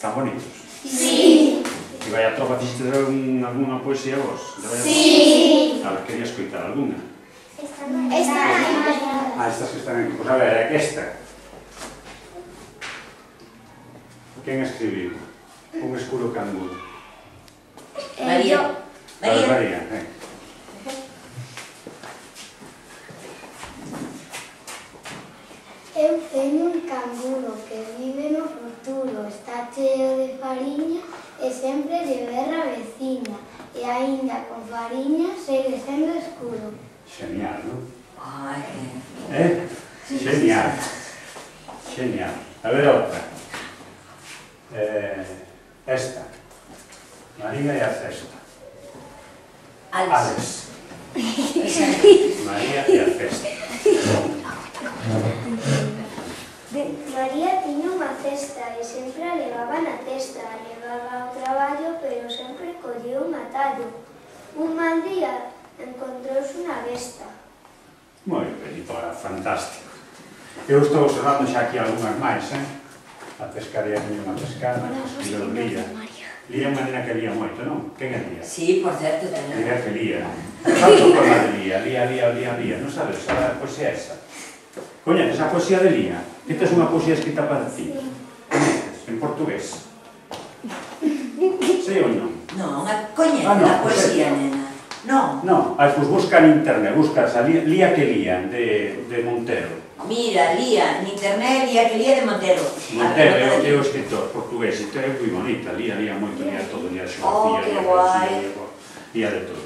Están bonitos? Sí. E vai a tropa, fixiste alguna poesía vos? Sí. A ver, quería escoitar alguna. Esta. Ah, estas que están aquí. Pois a ver, esta. Quen escribiu? Un escuro canguro. María. María. Eu teño un canguro que vive no futuro, está cheo de fariña e sempre lle berra a veciña, e aínda con fariña segue sendo escuro. Genial, non? Ai, Genial. Genial. A ver outra. Esta. María e a cesta. Alex. María e a cesta. María tiña unha cesta e sempre a levaba na testa, a levaba ao traballo, pero sempre collía un atallo. Un mal día encontrouse unha besta. Moi ben, Tora, fantástico. Eu estou observando xa aquí algunhas máis, A pescaría que unha pescada, e eu lía. Lía unha nena que lía moito, non? Quen é Lía? sí, por certo, tamén. Lía que lía. Tanto poema de Lía, non sabes a poesía esa? Coñeces a poesía de Lía? Esta é unha poesía escrita para ti. Coñeces? En portugués. Sí ou non? Non, coñece a poesía, nena. Non. Non, pois busca en internet, buscas a Lía que lía, de Montero. Mira, Lía, en internet, Lía que lía de Montero. Montero é o escritor portugués, isto é moi bonita, lía moito, lía todo, lía xeografía, lía poesía, lía de todo.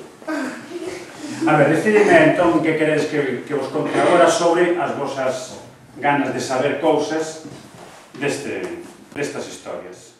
A ver, decidime entón que queredes que vos conte agora sobre as vosas ganas de saber cousas destas historias.